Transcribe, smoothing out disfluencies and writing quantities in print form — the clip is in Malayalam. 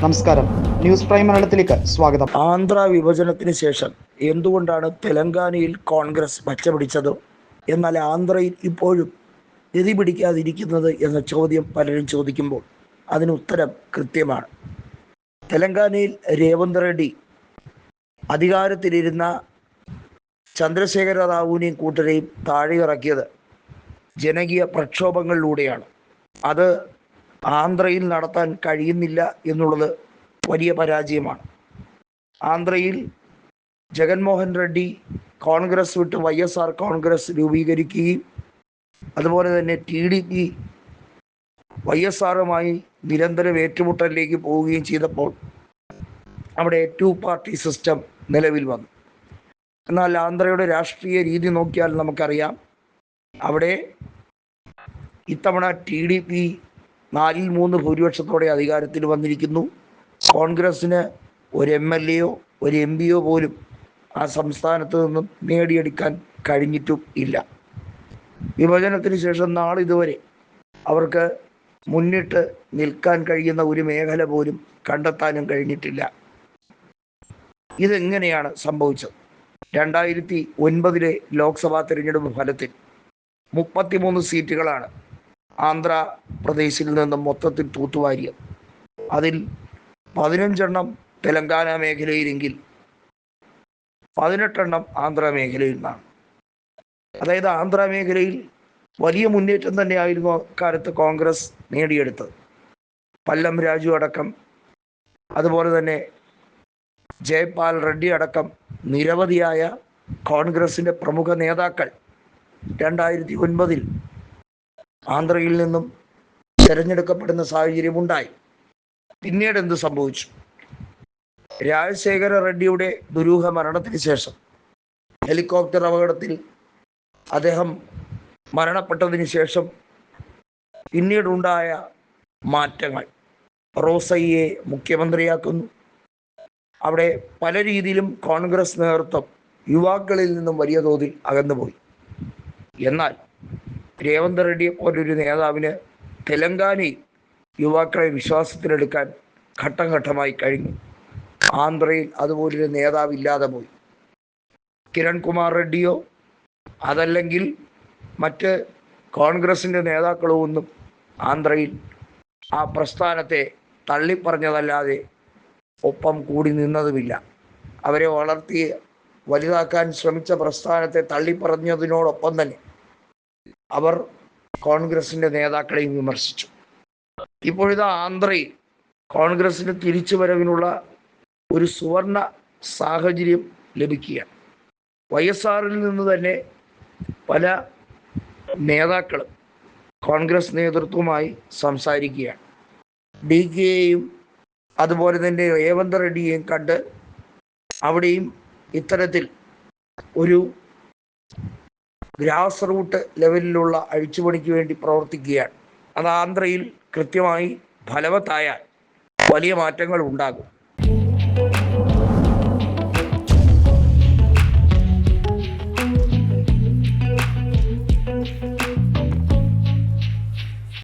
നമസ്കാരം, ന്യൂസ് പ്രൈം മലയാളത്തിലേക്ക് സ്വാഗതം. ആന്ധ്ര വിഭജനത്തിന് ശേഷം എന്തുകൊണ്ടാണ് തെലങ്കാനയിൽ കോൺഗ്രസ് പച്ചപിടിച്ചത്, എന്നാൽ ആന്ധ്രയിൽ ഇപ്പോഴും ഗതി പിടിക്കാതിരിക്കുന്നത് എന്ന ചോദ്യം പലരും ചോദിക്കുമ്പോൾ അതിന് ഉത്തരം കൃത്യമാണ്. തെലങ്കാനയിൽ രേവന്ത് റെഡ്ഡി അധികാരത്തിലിരുന്ന ചന്ദ്രശേഖര റാവുവിനെയും കൂട്ടരെയും താഴെയിറക്കിയത് ജനകീയ പ്രക്ഷോഭങ്ങളിലൂടെയാണ്. അത് ആന്ധ്രയിൽ നടത്താൻ കഴിയുന്നില്ല എന്നുള്ളത് വലിയ പരാജയമാണ്. ആന്ധ്രയിൽ ജഗൻമോഹൻ റെഡ്ഡി കോൺഗ്രസ് വിട്ട് YSR കോൺഗ്രസ് രൂപീകരിക്കുകയും അതുപോലെ തന്നെ TDP YSRുമായി നിരന്തരം ഏറ്റുമുട്ടലിലേക്ക് പോവുകയും ചെയ്തപ്പോൾ അവിടെ 2 പാർട്ടി സിസ്റ്റം നിലവിൽ വന്നു. എന്നാൽ ആന്ധ്രയുടെ രാഷ്ട്രീയ രീതി നോക്കിയാൽ നമുക്കറിയാം, അവിടെ ഇത്തവണ TDP 4-3 ഭൂരിപക്ഷത്തോടെ അധികാരത്തിൽ വന്നിരിക്കുന്നു. കോൺഗ്രസ്സിന് ഒരു MLAയോ ഒരു MPയോ പോലും ആ സംസ്ഥാനത്ത് നിന്നും നേടിയെടുക്കാൻ കഴിഞ്ഞിട്ടും ഇല്ല. വിഭജനത്തിന് ശേഷം നാളിതുവരെ അവർക്ക് മുന്നിട്ട് നിൽക്കാൻ കഴിയുന്ന ഒരു മേഖല പോലും കണ്ടെത്താനും കഴിഞ്ഞിട്ടില്ല. ഇതെങ്ങനെയാണ് സംഭവിച്ചത്? 2009 ലോക്സഭാ തിരഞ്ഞെടുപ്പ് ഫലത്തിൽ 33 സീറ്റുകളാണ് ആന്ധ്രാപ്രദേശിൽ നിന്നും മൊത്തത്തിൽ തൂത്തുവാരിയത്. അതിൽ 15 തെലങ്കാന മേഖലയിലെങ്കിൽ 18 ആന്ധ്ര മേഖലയിൽ നിന്നാണ്. അതായത് ആന്ധ്ര മേഖലയിൽ വലിയ മുന്നേറ്റം തന്നെയായിരുന്നു അക്കാലത്ത് കോൺഗ്രസ് നേടിയെടുത്തത്. പല്ലം രാജു അടക്കം, അതുപോലെ തന്നെ ജയ്പാൽ റെഡ്ഡി അടക്കം നിരവധിയായ കോൺഗ്രസിൻ്റെ പ്രമുഖ നേതാക്കൾ 2009 ആന്ധ്രയിൽ നിന്നും തിരഞ്ഞെടുക്കപ്പെടുന്ന സാഹചര്യമുണ്ടായി. പിന്നീട് എന്ത് സംഭവിച്ചു? രാജശേഖര റെഡ്ഡിയുടെ ദുരൂഹ മരണത്തിന് ശേഷം ഹെലികോപ്റ്റർ അപകടത്തിൽ അദ്ദേഹം മരണപ്പെട്ടതിന് ശേഷം പിന്നീടുണ്ടായ മാറ്റങ്ങൾ, റോസയ്യെ മുഖ്യമന്ത്രിയാക്കുന്നു. അവിടെ പല രീതിയിലും കോൺഗ്രസ് നേതൃത്വം യുവാക്കളിൽ നിന്നും വലിയ തോതിൽ അകന്നുപോയി. എന്നാൽ രേവന്ത് റെഡ്ഡിയെ പോലൊരു നേതാവിന് തെലങ്കാനയിൽ യുവാക്കളെ വിശ്വാസത്തിലെടുക്കാൻ ഘട്ടം ഘട്ടമായി കഴിഞ്ഞു. ആന്ധ്രയിൽ അതുപോലൊരു നേതാവില്ലാതെ പോയി. കിരൺ കുമാർ റെഡ്ഡിയോ അതല്ലെങ്കിൽ മറ്റ് കോൺഗ്രസിൻ്റെ നേതാക്കളോ ഒന്നും ആന്ധ്രയിൽ ആ പ്രസ്ഥാനത്തെ തള്ളിപ്പറഞ്ഞതല്ലാതെ ഒപ്പം കൂടി നിന്നതുമില്ല. അവരെ വളർത്തി വലുതാക്കാൻ ശ്രമിച്ച പ്രസ്ഥാനത്തെ തള്ളിപ്പറഞ്ഞതിനോടൊപ്പം തന്നെ അവർ കോൺഗ്രസിൻ്റെ നേതാക്കളെയും വിമർശിച്ചു. ഇപ്പോഴിത് ആന്ധ്രയിൽ കോൺഗ്രസിന് തിരിച്ചുവരവിനുള്ള ഒരു സുവർണ സാഹചര്യം ലഭിക്കുകയാണ്. YSRിൽ നിന്ന് തന്നെ പല നേതാക്കളും കോൺഗ്രസ് നേതൃത്വവുമായി സംസാരിക്കുകയാണ്. DKയെയും അതുപോലെ തന്നെ രേവന്ത് റെഡ്ഡിയെയും കണ്ട് അവിടെയും ഇത്തരത്തിൽ ഒരു ഗ്രാസ് റൂട്ട് ലെവലിലുള്ള അഴിച്ചുപണിക്ക് വേണ്ടി പ്രവർത്തിക്കുകയാണ്. അത് ആന്ധ്രയിൽ കൃത്യമായി ഫലവത്തായാൽ വലിയ മാറ്റങ്ങൾ ഉണ്ടാകും.